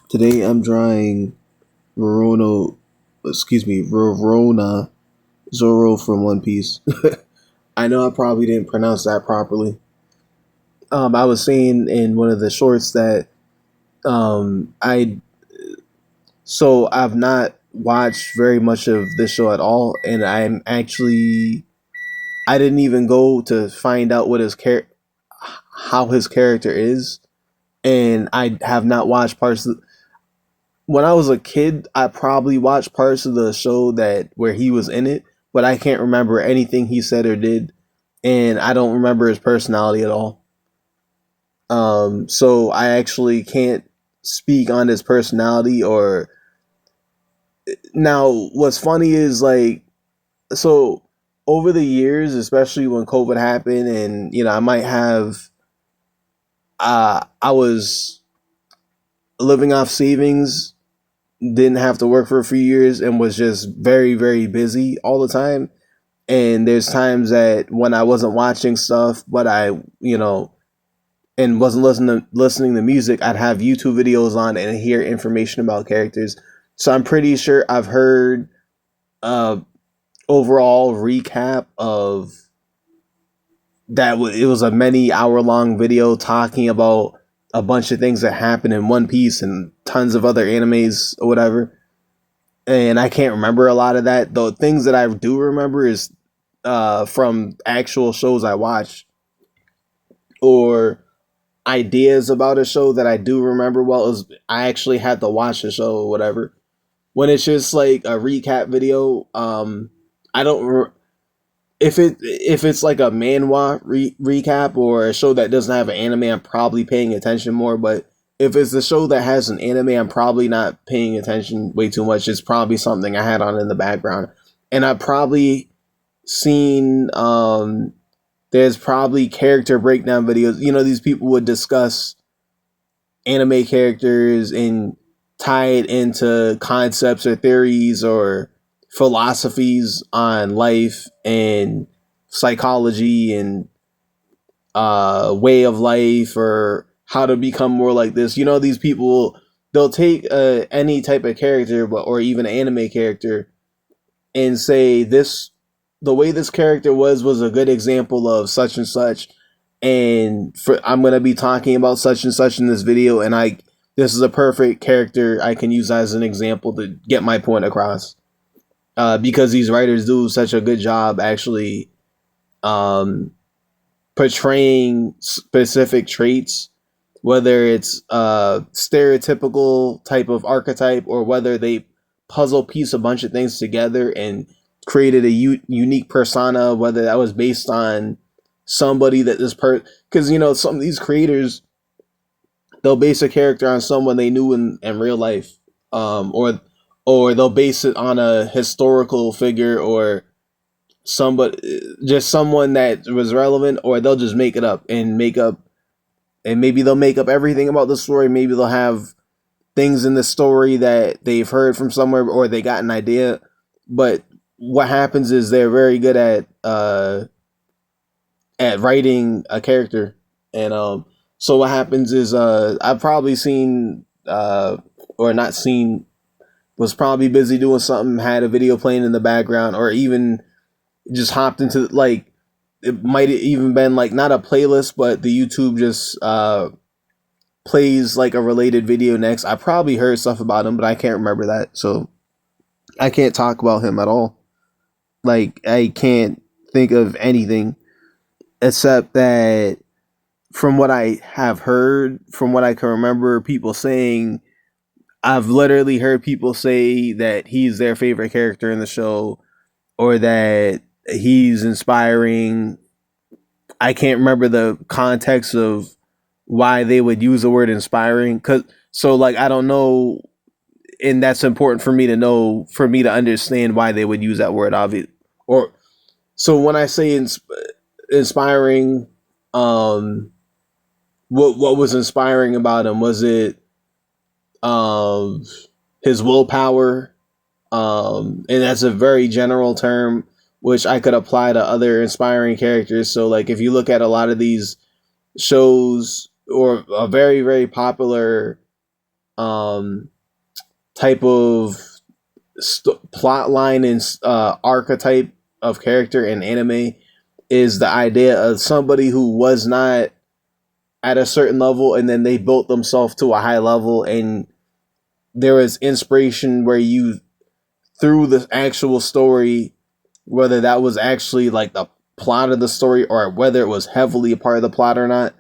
Today I'm drawing Verona, Verona Zoro from One Piece. I know I probably didn't pronounce that properly. I was saying in one of the shorts that I I've not watched very much of this show at all, and I didn't even go to find out how his character is, and I have not watched parts of. When I was a kid, I probably watched parts of the show that where he was in it, but I can't remember anything he said or did, and I don't remember his personality at all. So I actually can't speak on his personality or now. What's funny is so over the years, especially when COVID happened, and I might have I was living off savings, didn't have to work for a few years, and was just very very busy all the time. And there's times that when I wasn't watching stuff, but and wasn't listening to music, I'd have YouTube videos on and hear information about characters. So I'm pretty sure I've heard uh overall recap of that. It was a many hour long video talking about a bunch of things that happened in One Piece and tons of other animes or whatever. And I can't remember a lot of that. The things that I do remember is from actual shows I watch or ideas about a show that I do remember well. Is I actually had to watch the show or whatever. When it's just like a recap video, I don't if it's like a manhwa recap or a show that doesn't have an anime, I'm probably paying attention more. But if it's a show that has an anime, I'm probably not paying attention way too much. It's probably something I had on in the background, and I've probably seen there's probably character breakdown videos. These people would discuss anime characters and tie it into concepts or theories or philosophies on life and psychology and way of life or how to become more like this. These people, they'll take any type of character, or even an anime character, and say the way this character was a good example of such and such, and I'm gonna be talking about such and such in this video, and this is a perfect character I can use as an example to get my point across. Because these writers do such a good job actually um, portraying specific traits, whether it's a stereotypical type of archetype or whether they puzzle piece a bunch of things together and created a unique persona, whether that was based on somebody that because some of these creators, they'll base a character on someone they knew in real life, or they'll base it on a historical figure or somebody, just someone that was relevant, or they'll just make it up and maybe they'll make up everything about the story. Maybe they'll have things in the story that they've heard from somewhere or they got an idea. But what happens is they're very good at writing a character, and so what happens is I've probably seen or not seen, was probably busy doing something, had a video playing in the background, or even just hopped into it might have even been like not a playlist, but the YouTube just plays like a related video next. I probably heard stuff about him, but I can't remember that, so I can't talk about him at all. Like I can't think of anything except that from what I have heard, from what I can remember people saying, I've literally heard people say that he's their favorite character in the show or that he's inspiring. I can't remember the context of why they would use the word inspiring, cuz so like I don't know, and that's important for me to know, for me to understand why they would use that word, obvious. Or so when I say inspiring, um what was inspiring about him? Was it um his willpower? And that's a very general term which I could apply to other inspiring characters. So like if you look at a lot of these shows or a very very popular um, type of plot line and archetype of character in anime is the idea of somebody who was not at a certain level and then they built themselves to a high level, and there was inspiration where you through the actual story, whether that was actually like the plot of the story or whether it was heavily a part of the plot or not.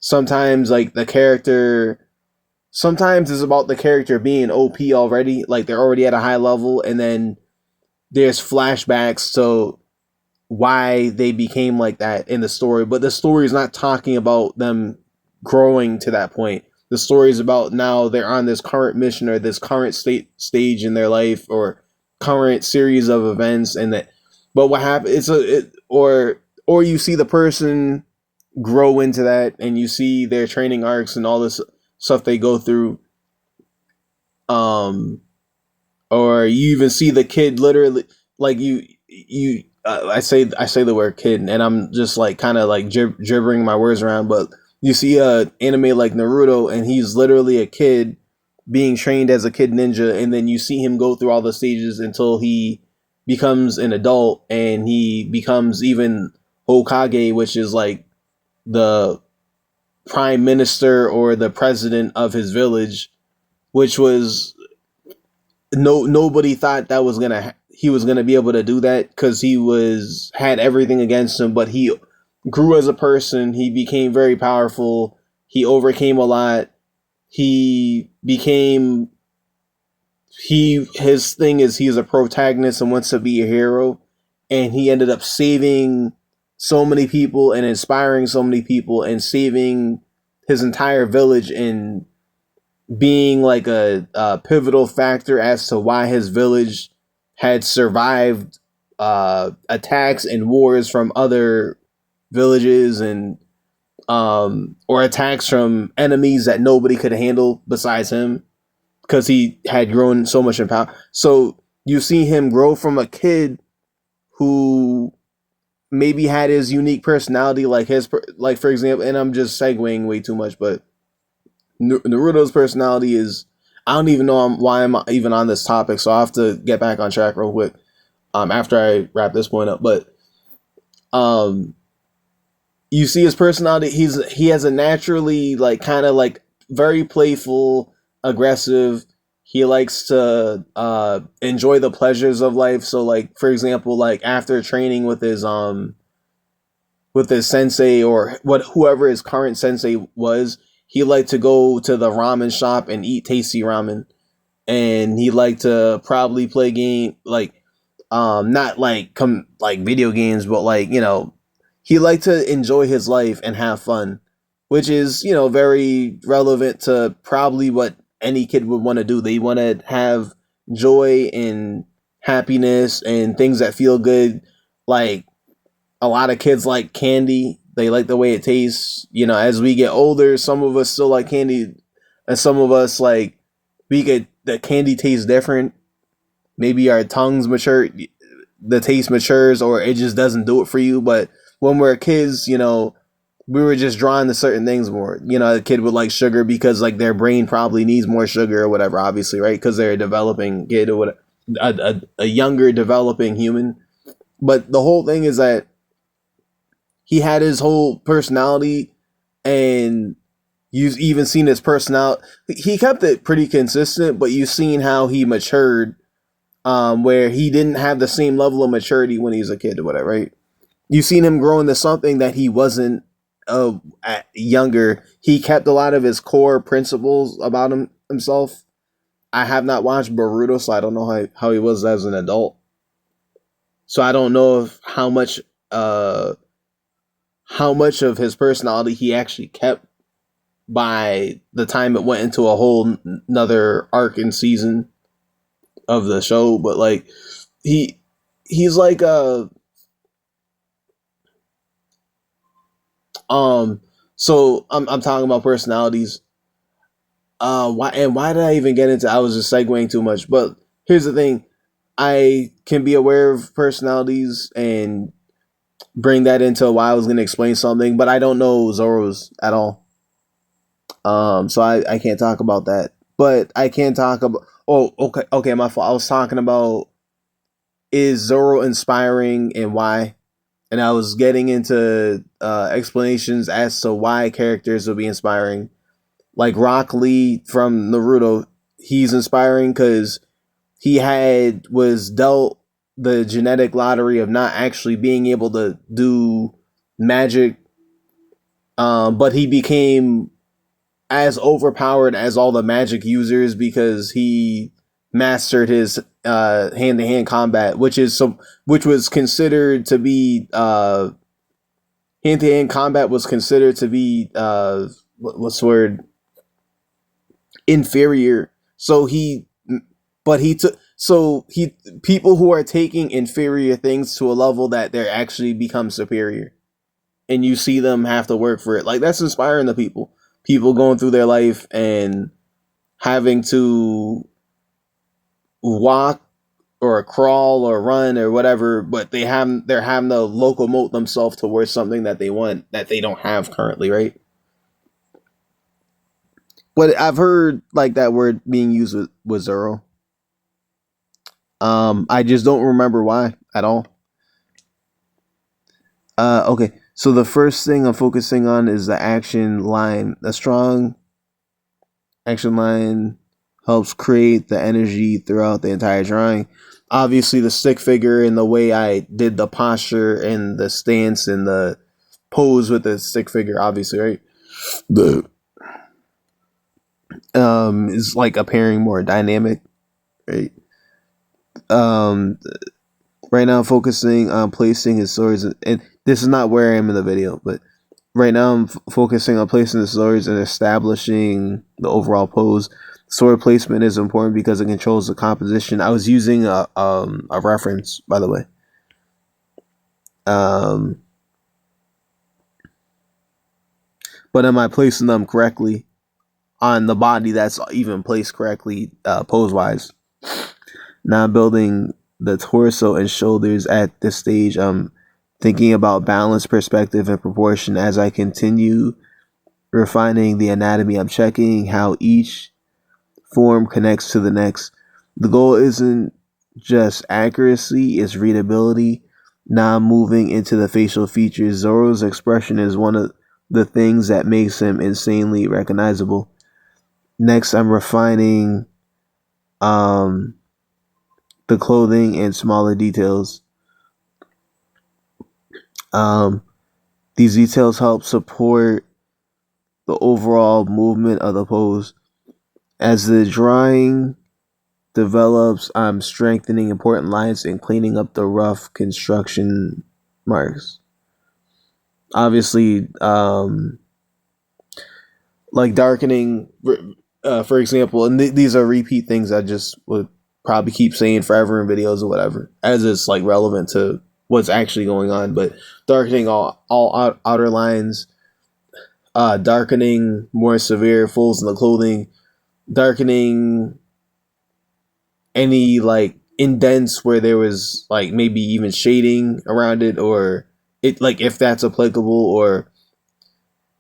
Sometimes like the character, sometimes it's about the character being OP already, like they're already at a high level, and then there's flashbacks to why they became like that in the story. But the story is not talking about them growing to that point. The story is about now they're on this current mission or this current stage in their life or current series of events, and that. But what happened? Or you see the person grow into that, and you see their training arcs and all this stuff they go through. Um, or you even see the kid literally like you I say the word kid and I'm just like kind of like gibbering my words around, but you see a anime like Naruto and he's literally a kid being trained as a kid ninja, and then you see him go through all the stages until he becomes an adult and he becomes even Hokage, which is like the prime minister or the president of his village, which was nobody thought that was he was gonna be able to do that because he was had everything against him, but he grew as a person. He became very powerful. He overcame a lot. He became his thing is he's a protagonist and wants to be a hero, and he ended up saving so many people and inspiring so many people and saving his entire village and being like a pivotal factor as to why his village had survived attacks and wars from other villages and or attacks from enemies that nobody could handle besides him because he had grown so much in power. So you see him grow from a kid who maybe had his unique personality, like like for example, and I'm just segueing way too much, but Naruto's personality is, I don't even know why I'm even on this topic, so I have to get back on track real quick after I wrap this point up. But um, you see his personality. He has a naturally like kind of like very playful, aggressive. He likes to enjoy the pleasures of life. So like for example, like after training with his sensei or whoever his current sensei was, he liked to go to the ramen shop and eat tasty ramen, and he liked to probably play game like not like like video games, but like he liked to enjoy his life and have fun, which is very relevant to probably what any kid would want to do. They want to have joy and happiness and things that feel good, like a lot of kids like candy. They like the way it tastes. As we get older, some of us still like candy, and some of us like we get the candy tastes different. Maybe our tongues mature, the taste matures, or it just doesn't do it for you. But when we're kids, we were just drawn to certain things more. A kid would like sugar because like their brain probably needs more sugar or whatever, obviously, right? Because they're a developing kid or what, a younger developing human. But the whole thing is that he had his whole personality, and you've even seen his personality. He kept it pretty consistent, but you've seen how he matured, where he didn't have the same level of maturity when he was a kid or whatever, right? You've seen him grow into something that he wasn't younger. He kept a lot of his core principles about himself. I have not watched Boruto, so I don't know how he was as an adult. So I don't know if how much of his personality he actually kept by the time it went into a whole another arc and season of the show. But like he's like so I'm talking about personalities. Why did I even get into, I was just segueing too much. But here's the thing. I can be aware of personalities and bring that into why I was going to explain something, but I don't know Zoro's at all. So I can't talk about that. but I can't talk about. Oh, okay, my fault. I was talking about, is Zoro inspiring and why, and I was getting into explanations as to why characters will be inspiring. Like Rock Lee from Naruto, he's inspiring because he was dealt the genetic lottery of not actually being able to do magic, but he became as overpowered as all the magic users because he mastered his hand-to-hand combat, which was considered to be hand-to-hand combat was considered to be what's the word, inferior. So he but he took so he people who are taking inferior things to a level that they're actually become superior, and you see them have to work for it. Like, that's inspiring to people going through their life and having to walk or crawl or run or whatever, but they're having to locomote themselves towards something that they want that they don't have currently, right? But I've heard like that word being used with Zoro. I just don't remember why at all. Okay. So the first thing I'm focusing on is the action line. A strong action line helps create the energy throughout the entire drawing. Obviously, the stick figure and the way I did the posture and the stance and the pose with the stick figure, obviously, right? The is like appearing more dynamic, right? Um, right now, I'm focusing on placing his swords, and this is not where I am in the video, but right now I'm focusing on placing the swords and establishing the overall pose. Sword placement is important because it controls the composition. I was using a reference, by the way. Um, but am I placing them correctly on the body that's even placed correctly, pose wise? Now building the torso and shoulders at this stage. I'm thinking about balance, perspective, and proportion as I continue refining the anatomy. I'm checking how each form connects to the next. The goal isn't just accuracy, it's readability. Now I'm moving into the facial features. Zoro's expression is one of the things that makes him insanely recognizable. Next, I'm refining um, the clothing and smaller details. Um, these details help support the overall movement of the pose. As the drawing develops, I'm strengthening important lines and cleaning up the rough construction marks. Obviously, like darkening, for example, and these are repeat things I just would probably keep saying forever in videos or whatever, as it's like relevant to what's actually going on. But darkening all outer lines, darkening more severe folds in the clothing, darkening any like indents where there was like maybe even shading around it, or it, like, if that's applicable, or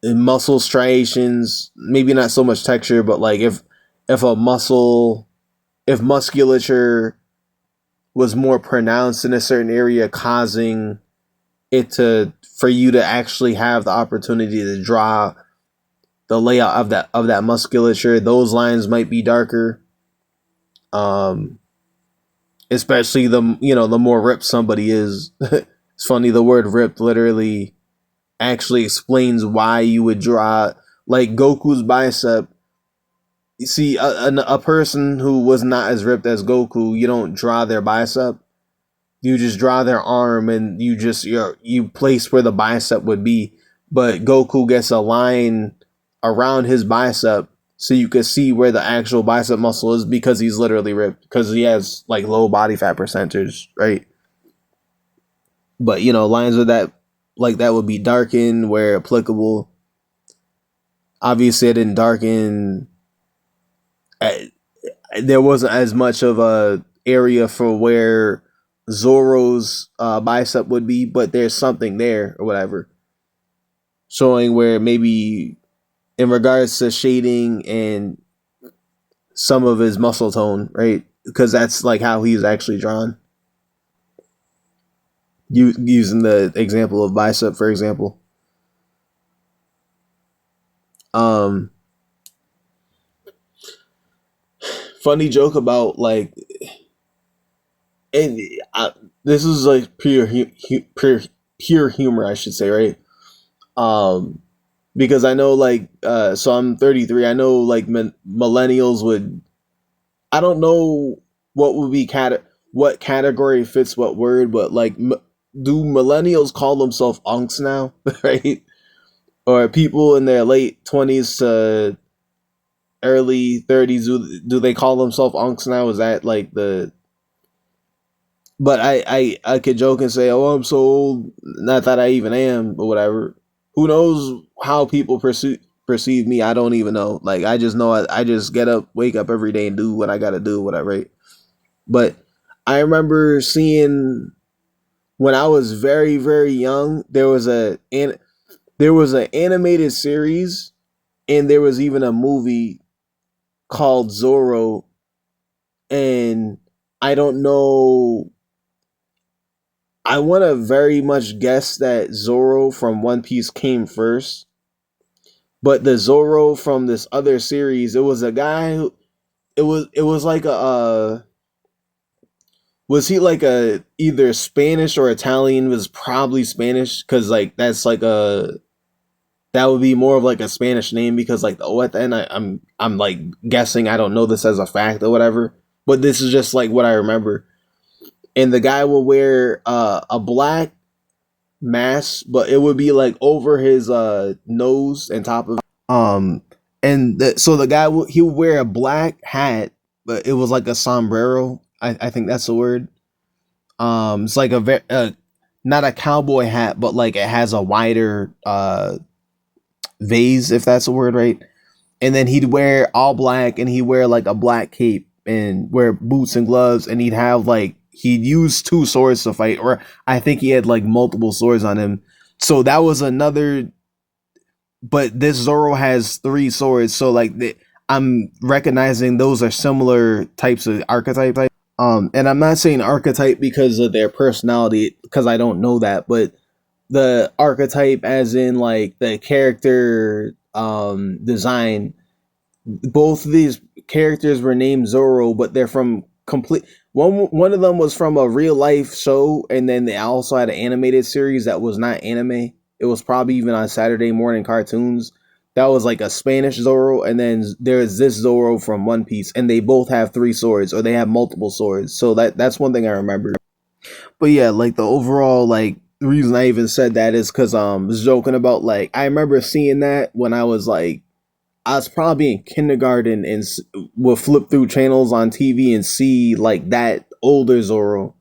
muscle striations, maybe not so much texture, but like if a muscle, if musculature was more pronounced in a certain area, causing it to, for you to actually have the opportunity to draw the layout of that musculature, those lines might be darker. um Especially the more ripped somebody is. It's funny, the word ripped literally actually explains why you would draw like Goku's bicep. You see, a person who was not as ripped as Goku, you don't draw their bicep. You just draw their arm, and you place where the bicep would be. But Goku gets a line around his bicep so you can see where the actual bicep muscle is, because he's literally ripped, because he has like low body fat percentage, right? But lines of that, like, that would be darkened where applicable. Obviously, I didn't darken. There wasn't as much of a area for where Zoro's bicep would be, but there's something there or whatever, showing where maybe in regards to shading and some of his muscle tone, right? Because that's like how he's actually drawn. Using the example of bicep, for example. Um, Funny joke about like, and this is like pure humor, I should say, right? Um, because I know like, so I'm 33. I know like millennials would. I don't know what would be what category fits what word, but like, do millennials call themselves unks now, right? Or people in their late 20s to early 30s, do they call themselves unks now? Is that like the? But I could joke and say, oh, I'm so old. Not that I even am, but whatever. Who knows how people perceive me? I don't even know. Like, I just know I just get up, wake up every day and do what I got to do, whatever. Right? But I remember seeing when I was very very young, there was an animated series, and there was even a movie called Zoro, and I don't know. I want to very much guess that Zoro from One Piece came first, but the Zoro from this other series, it was a guy who it was like a was he like a either Spanish or Italian? Was probably Spanish because like that's like a that would be more of like a Spanish name because like the O at the end. I'm like guessing. I don't know this as a fact or whatever, but this is just like what I remember. And the guy will wear a black mask, but it would be like over his nose and top of and so the guy he would wear a black hat, but it was like a sombrero. I think that's the word. It's like not a cowboy hat, but like it has a wider vase, if that's a word, right? And then he'd wear all black, and he'd wear like a black cape and wear boots and gloves, and he'd use two swords to fight, or I think he had like multiple swords on him. So that was another. But this Zoro has three swords, so like I'm recognizing those are similar types of archetype. And I'm not saying archetype because of their personality, because I don't know that, but the archetype as in like the character design. Both of these characters were named Zoro, but they're from complete. One of them was from a real life show, and then they also had an animated series that was not anime. It was probably even on Saturday morning cartoons. That was like a Spanish Zoro, and then there's this Zoro from One Piece, and they both have three swords, or they have multiple swords. So that's one thing I remember. But yeah, like the overall like the reason I even said that is because was joking about like I remember seeing that when I was probably in kindergarten and would flip through channels on TV and see like that older Zoro.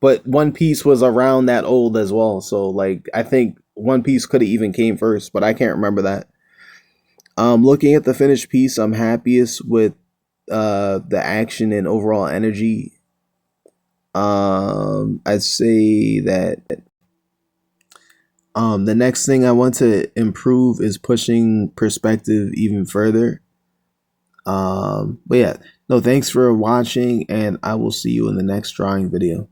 But One Piece was around that old as well, so like I think One Piece could have even came first, but I can't remember that. Looking at the finished piece, I'm happiest with the action and overall energy. I'd say that the next thing I want to improve is pushing perspective even further. But yeah, no, thanks for watching, and I will see you in the next drawing video.